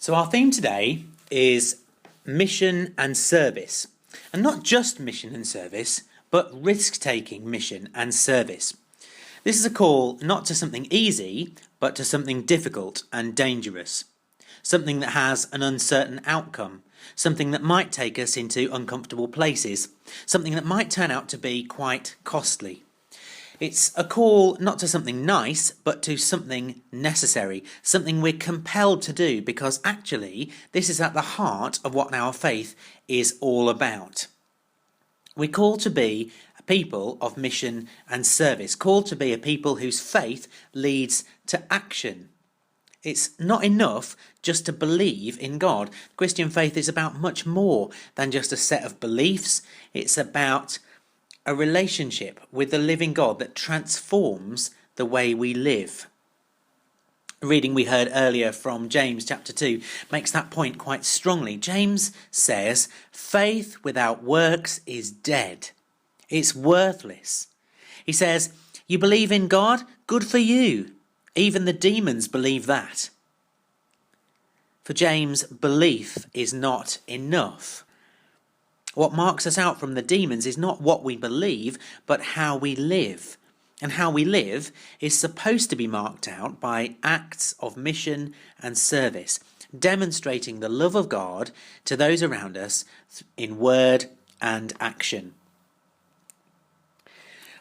So our theme today is mission and service. And not just mission and service, but risk-taking mission and service. This is a call not to something easy, but to something difficult and dangerous. Something that has an uncertain outcome. Something that might take us into uncomfortable places. Something that might turn out to be quite costly. It's a call not to something nice, but to something necessary, something we're compelled to do, because actually this is at the heart of what our faith is all about. We're called to be a people of mission and service, called to be a people whose faith leads to action. It's not enough just to believe in God. Christian faith is about much more than just a set of beliefs. It's about a relationship with the living God that transforms the way we live. The reading we heard earlier from James chapter 2 makes that point quite strongly. James says, faith without works is dead. It's worthless. He says, you believe in God? Good for you. Even the demons believe that. For James, belief is not enough. What marks us out from the demons is not what we believe, but how we live. And how we live is supposed to be marked out by acts of mission and service, demonstrating the love of God to those around us in word and action.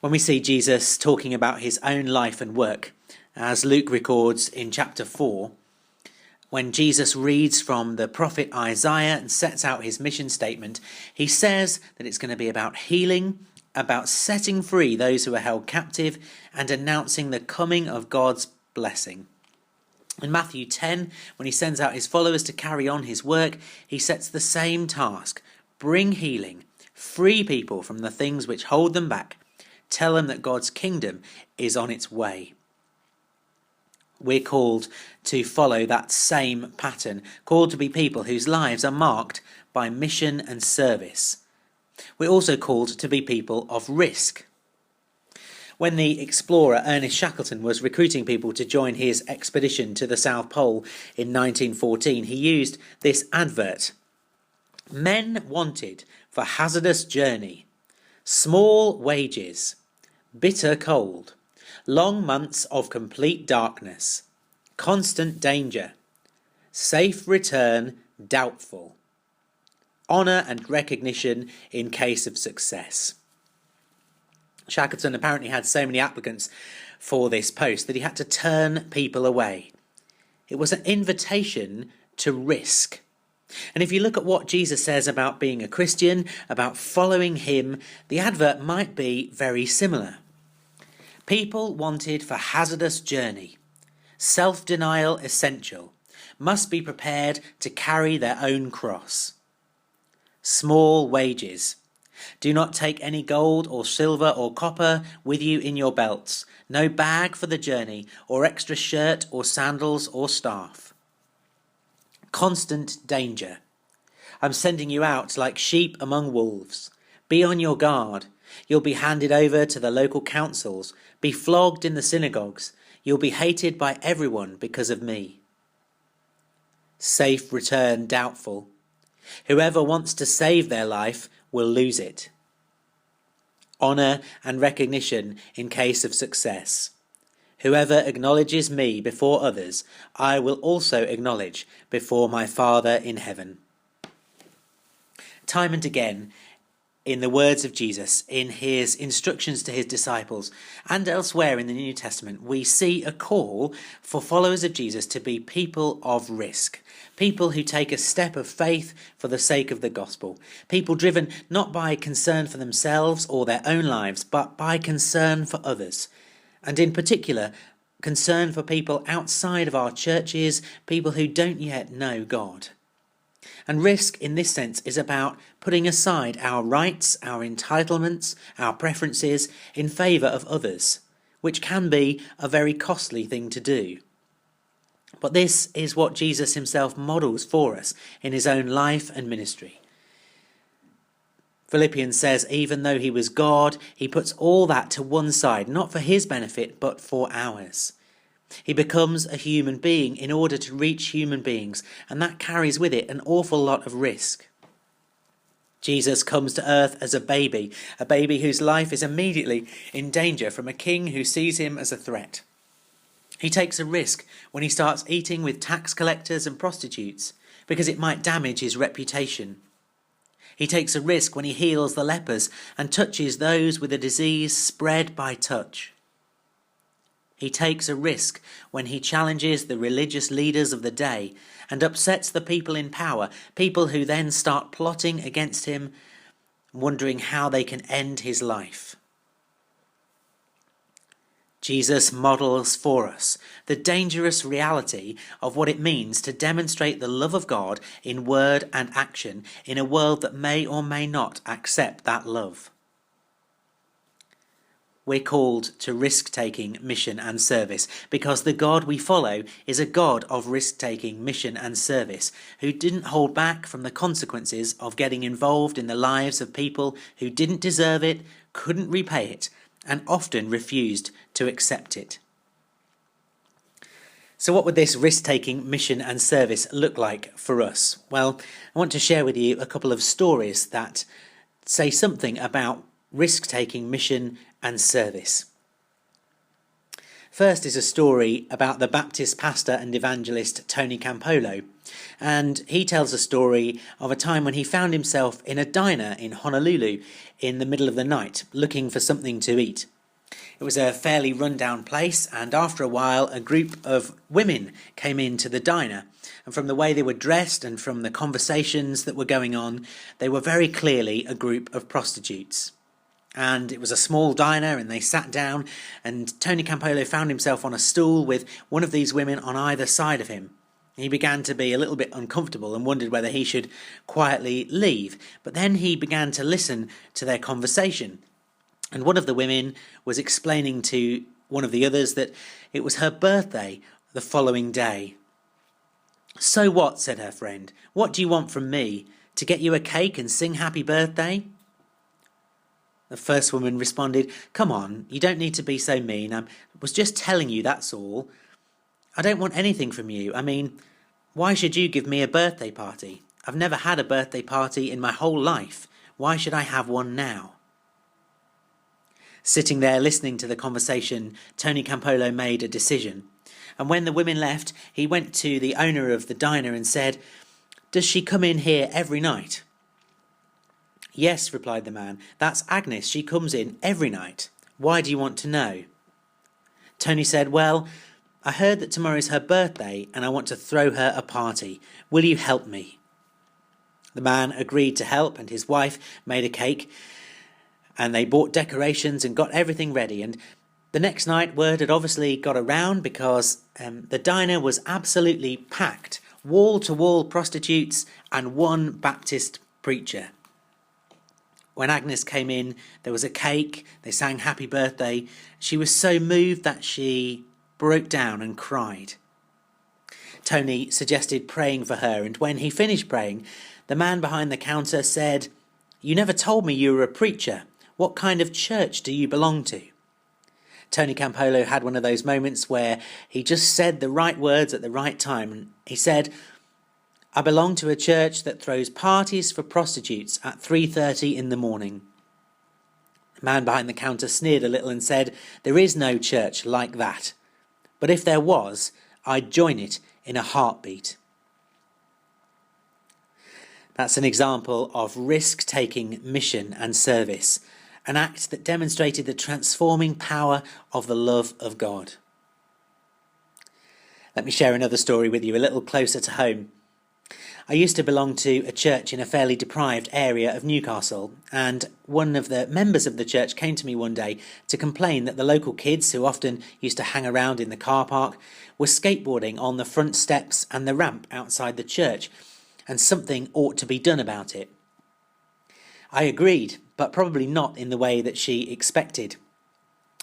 When we see Jesus talking about his own life and work, as Luke records in chapter 4, when Jesus reads from the prophet Isaiah and sets out his mission statement, he says that it's going to be about healing, about setting free those who are held captive, and announcing the coming of God's blessing. In Matthew 10, when he sends out his followers to carry on his work, he sets the same task: bring healing, free people from the things which hold them back, tell them that God's kingdom is on its way. We're called to follow that same pattern, called to be people whose lives are marked by mission and service. We're also called to be people of risk. When the explorer Ernest Shackleton was recruiting people to join his expedition to the South Pole in 1914, he used this advert. Men wanted for hazardous journey, small wages, bitter cold, long months of complete darkness, constant danger, safe return doubtful, honour and recognition in case of success. Shackleton apparently had so many applicants for this post that he had to turn people away. It was an invitation to risk. And if you look at what Jesus says about being a Christian, about following him, the advert might be very similar. People wanted for hazardous journey, self-denial essential, must be prepared to carry their own cross. Small wages. Do not take any gold or silver or copper with you in your belts, no bag for the journey, or extra shirt or sandals or staff. Constant danger. I'm sending you out like sheep among wolves. Be on your guard. You'll be handed over to the local councils, be flogged in the synagogues. You'll be hated by everyone because of me. Safe return doubtful. Whoever wants to save their life will lose it. Honour and recognition in case of success. Whoever acknowledges me before others, I will also acknowledge before my Father in heaven. Time and again, in the words of Jesus, in his instructions to his disciples, and elsewhere in the New Testament, we see a call for followers of Jesus to be people of risk, people who take a step of faith for the sake of the gospel, people driven not by concern for themselves or their own lives, but by concern for others, and in particular, concern for people outside of our churches, people who don't yet know God. And risk in this sense is about putting aside our rights, our entitlements, our preferences in favour of others, which can be a very costly thing to do. But this is what Jesus himself models for us in his own life and ministry. Philippians says, even though he was God, he puts all that to one side, not for his benefit, but for ours. He becomes a human being in order to reach human beings, and that carries with it an awful lot of risk. Jesus comes to earth as a baby whose life is immediately in danger from a king who sees him as a threat. He takes a risk when he starts eating with tax collectors and prostitutes because it might damage his reputation. He takes a risk when he heals the lepers and touches those with a disease spread by touch. He takes a risk when he challenges the religious leaders of the day and upsets the people in power, people who then start plotting against him, wondering how they can end his life. Jesus models for us the dangerous reality of what it means to demonstrate the love of God in word and action in a world that may or may not accept that love. We're called to risk-taking mission and service because the God we follow is a God of risk-taking mission and service who didn't hold back from the consequences of getting involved in the lives of people who didn't deserve it, couldn't repay it, and often refused to accept it. So what would this risk-taking mission and service look like for us? Well, I want to share with you a couple of stories that say something about risk-taking mission and service. First is a story about the Baptist pastor and evangelist Tony Campolo, and he tells a story of a time when he found himself in a diner in Honolulu in the middle of the night looking for something to eat. It was a fairly run-down place, and after a while a group of women came into the diner, and from the way they were dressed and from the conversations that were going on, they were very clearly a group of prostitutes. And it was a small diner, and they sat down, and Tony Campolo found himself on a stool with one of these women on either side of him. He began to be a little bit uncomfortable and wondered whether he should quietly leave, but then he began to listen to their conversation. And one of the women was explaining to one of the others that it was her birthday the following day. "So what?" said her friend. "What do you want from me? To get you a cake and sing happy birthday?" The first woman responded, "Come on, you don't need to be so mean. I was just telling you, that's all. I don't want anything from you. I mean, why should you give me a birthday party? I've never had a birthday party in my whole life. Why should I have one now?" Sitting there listening to the conversation, Tony Campolo made a decision. And when the women left, he went to the owner of the diner and said, "Does she come in here every night?" "Yes," replied the man. "That's Agnes. She comes in every night. Why do you want to know?" Tony said, "Well, I heard that tomorrow's her birthday and I want to throw her a party. Will you help me?" The man agreed to help, and his wife made a cake, and they bought decorations and got everything ready. And the next night, word had obviously got around because the diner was absolutely packed, wall-to-wall prostitutes and one Baptist preacher. When Agnes came in, there was a cake, they sang happy birthday. She was so moved that she broke down and cried. Tony suggested praying for her, and when he finished praying, the man behind the counter said, "You never told me you were a preacher. What kind of church do you belong to?" Tony Campolo had one of those moments where he just said the right words at the right time. And he said, "I belong to a church that throws parties for prostitutes at 3:30 in the morning." The man behind the counter sneered a little and said, "There is no church like that. But if there was, I'd join it in a heartbeat." That's an example of risk-taking mission and service, an act that demonstrated the transforming power of the love of God. Let me share another story with you a little closer to home. I used to belong to a church in a fairly deprived area of Newcastle, and one of the members of the church came to me one day to complain that the local kids, who often used to hang around in the car park, were skateboarding on the front steps and the ramp outside the church, and something ought to be done about it. I agreed, but probably not in the way that she expected.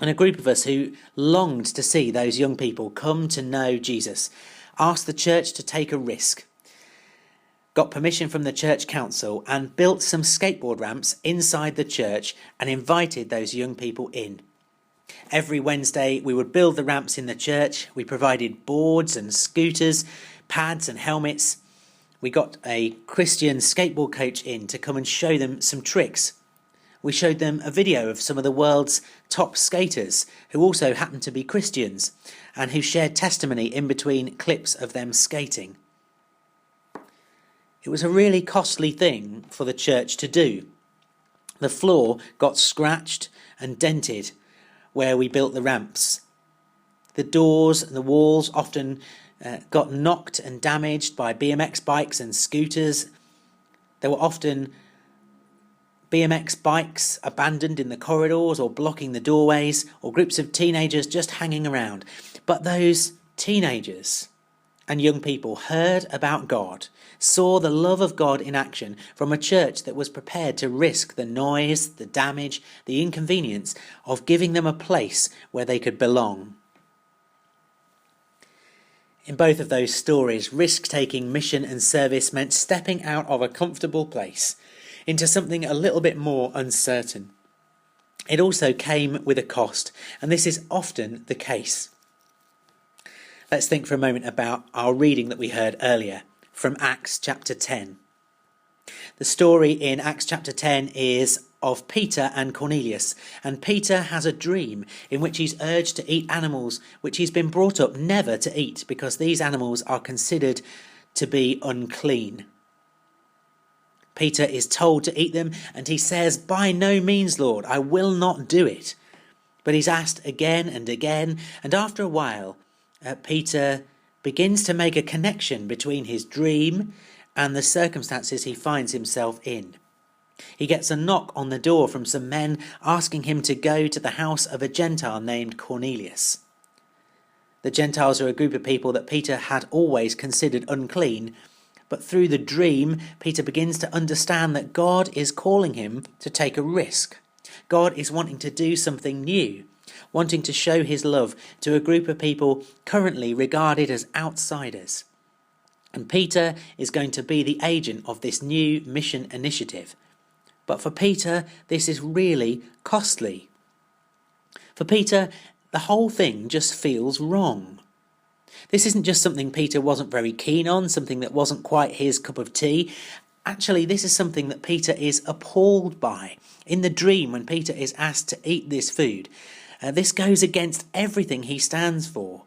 And a group of us who longed to see those young people come to know Jesus asked the church to take a risk, got permission from the church council, and built some skateboard ramps inside the church and invited those young people in. Every Wednesday we would build the ramps in the church. We provided boards and scooters, pads and helmets. We got a Christian skateboard coach in to come and show them some tricks. We showed them a video of some of the world's top skaters who also happened to be Christians and who shared testimony in between clips of them skating. It was a really costly thing for the church to do. The floor got scratched and dented where we built the ramps. The doors and the walls often got knocked and damaged by BMX bikes and scooters. There were often BMX bikes abandoned in the corridors or blocking the doorways, or groups of teenagers just hanging around. But those teenagers and young people heard about God, saw the love of God in action from a church that was prepared to risk the noise, the damage, the inconvenience of giving them a place where they could belong. In both of those stories, risk-taking mission and service meant stepping out of a comfortable place into something a little bit more uncertain. It also came with a cost, and this is often the case. Let's think for a moment about our reading that we heard earlier from Acts chapter 10. The story in Acts chapter 10 is of Peter and Cornelius, and Peter has a dream in which he's urged to eat animals which he's been brought up never to eat because these animals are considered to be unclean. Peter is told to eat them, and he says, "By no means, Lord, I will not do it." But he's asked again and again, and after a while, Peter begins to make a connection between his dream and the circumstances he finds himself in. He gets a knock on the door from some men asking him to go to the house of a Gentile named Cornelius. The Gentiles are a group of people that Peter had always considered unclean, but through the dream, Peter begins to understand that God is calling him to take a risk. God is wanting to do something new, wanting to show his love to a group of people currently regarded as outsiders. And Peter is going to be the agent of this new mission initiative. But for Peter, this is really costly. For Peter, the whole thing just feels wrong. This isn't just something Peter wasn't very keen on, something that wasn't quite his cup of tea. Actually, this is something that Peter is appalled by. In the dream, when Peter is asked to eat this food, this goes against everything he stands for.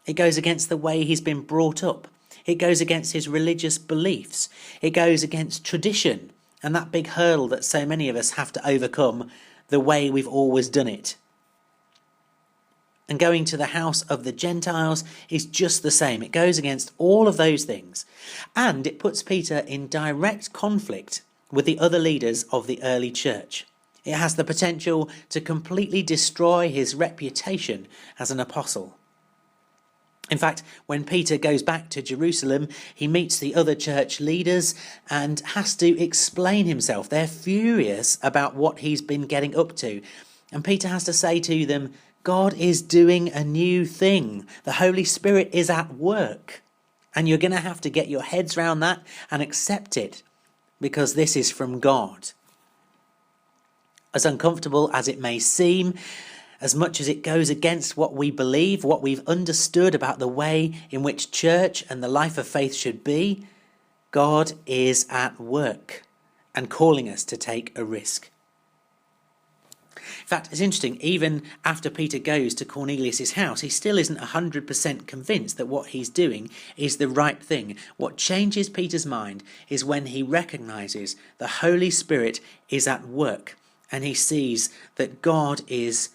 It goes against the way he's been brought up. It goes against his religious beliefs. It goes against tradition and that big hurdle that so many of us have to overcome, the way we've always done it. And going to the house of the Gentiles is just the same. It goes against all of those things. And it puts Peter in direct conflict with the other leaders of the early church. It has the potential to completely destroy his reputation as an apostle. In fact, when Peter goes back to Jerusalem, he meets the other church leaders and has to explain himself. They're furious about what he's been getting up to. And Peter has to say to them, God is doing a new thing. The Holy Spirit is at work. And you're going to have to get your heads around that and accept it, because this is from God. As uncomfortable as it may seem, as much as it goes against what we believe, what we've understood about the way in which church and the life of faith should be, God is at work and calling us to take a risk. In fact, it's interesting, even after Peter goes to Cornelius' house, he still isn't 100% convinced that what he's doing is the right thing. What changes Peter's mind is when he recognises the Holy Spirit is at work and he sees that God is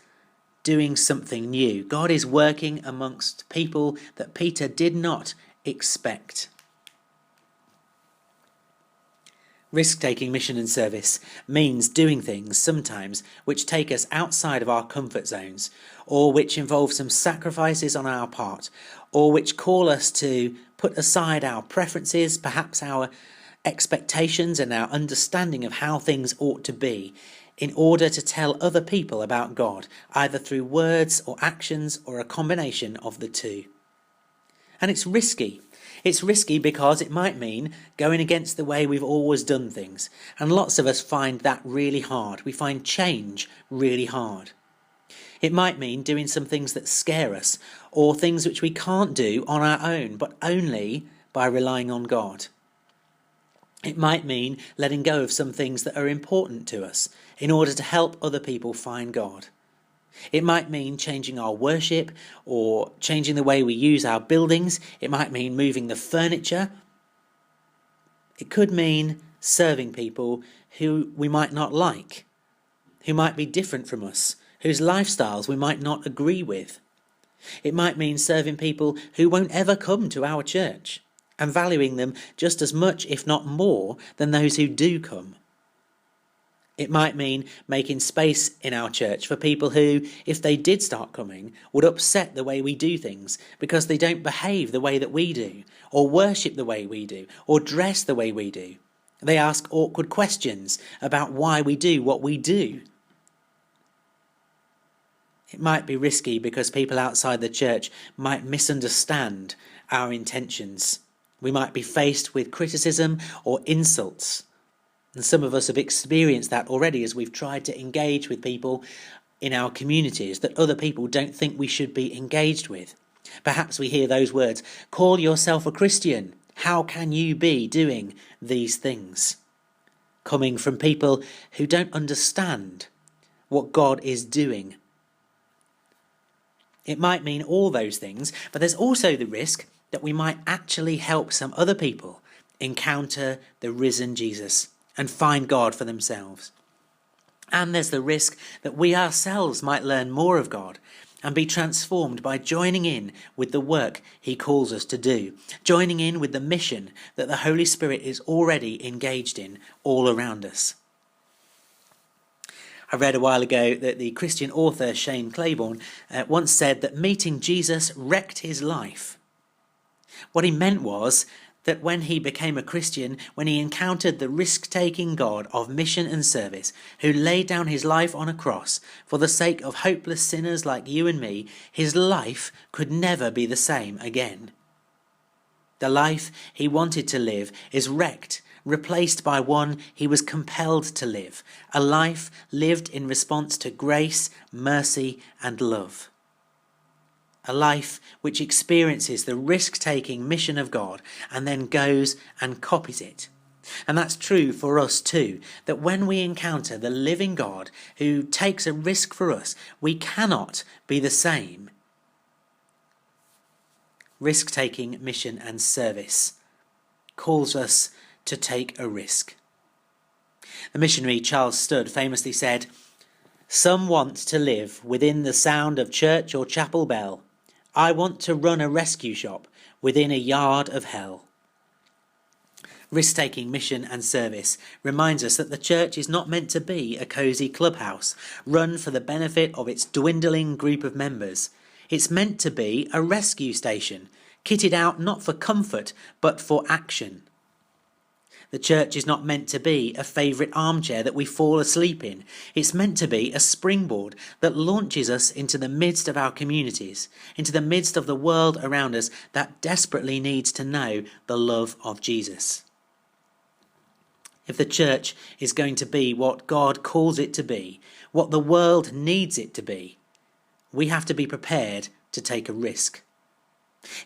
doing something new. God is working amongst people that Peter did not expect. Risk-taking mission and service means doing things sometimes which take us outside of our comfort zones, or which involve some sacrifices on our part, or which call us to put aside our preferences, perhaps our expectations and our understanding of how things ought to be, in order to tell other people about God, either through words or actions or a combination of the two. And it's risky. It's risky because it might mean going against the way we've always done things. And lots of us find that really hard. We find change really hard. It might mean doing some things that scare us, or things which we can't do on our own, but only by relying on God. It might mean letting go of some things that are important to us in order to help other people find God. It might mean changing our worship or changing the way we use our buildings. It might mean moving the furniture. It could mean serving people who we might not like, who might be different from us, whose lifestyles we might not agree with. It might mean serving people who won't ever come to our church and valuing them just as much, if not more, than those who do come. It might mean making space in our church for people who, if they did start coming, would upset the way we do things because they don't behave the way that we do, or worship the way we do, or dress the way we do. They ask awkward questions about why we do what we do. It might be risky because people outside the church might misunderstand our intentions. We might be faced with criticism or insults. And some of us have experienced that already as we've tried to engage with people in our communities that other people don't think we should be engaged with. Perhaps we hear those words, "Call yourself a Christian. How can you be doing these things?" Coming from people who don't understand what God is doing. It might mean all those things, but there's also the risk that we might actually help some other people encounter the risen Jesus and find God for themselves. And there's the risk that we ourselves might learn more of God and be transformed by joining in with the work he calls us to do, joining in with the mission that the Holy Spirit is already engaged in all around us. I read a while ago that the Christian author Shane Claiborne once said that meeting Jesus wrecked his life. What he meant was that when he became a Christian, when he encountered the risk-taking God of mission and service, who laid down his life on a cross for the sake of hopeless sinners like you and me, his life could never be the same again. The life he wanted to live is wrecked, replaced by one he was compelled to live, a life lived in response to grace, mercy, and love. A life which experiences the risk-taking mission of God and then goes and copies it. And that's true for us too, that when we encounter the living God who takes a risk for us, we cannot be the same. Risk-taking mission and service calls us to take a risk. The missionary Charles Studd famously said, "Some want to live within the sound of church or chapel bell. I want to run a rescue shop within a yard of hell." Risk-taking mission and service reminds us that the church is not meant to be a cosy clubhouse run for the benefit of its dwindling group of members. It's meant to be a rescue station, kitted out not for comfort but for action. The church is not meant to be a favourite armchair that we fall asleep in. It's meant to be a springboard that launches us into the midst of our communities, into the midst of the world around us that desperately needs to know the love of Jesus. If the church is going to be what God calls it to be, what the world needs it to be, we have to be prepared to take a risk.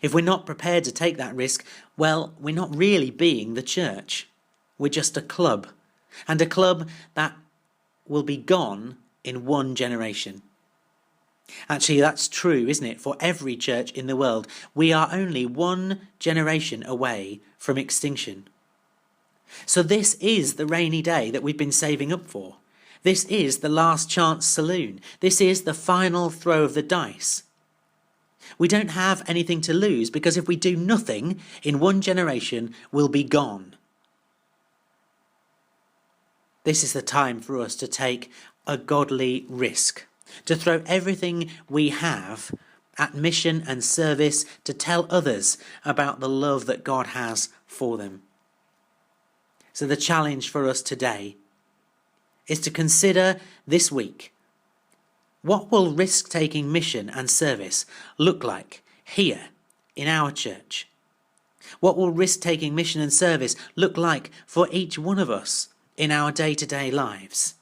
If we're not prepared to take that risk, well, we're not really being the church. We're just a club, and a club that will be gone in one generation. Actually, that's true, isn't it? For every church in the world, we are only one generation away from extinction. So this is the rainy day that we've been saving up for. This is the last chance saloon. This is the final throw of the dice. We don't have anything to lose because if we do nothing, in one generation, we'll be gone. This is the time for us to take a godly risk, to throw everything we have at mission and service to tell others about the love that God has for them. So the challenge for us today is to consider this week, what will risk-taking mission and service look like here in our church? What will risk-taking mission and service look like for each one of us in our day-to-day lives?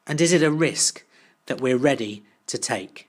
And is it a risk that we're ready to take.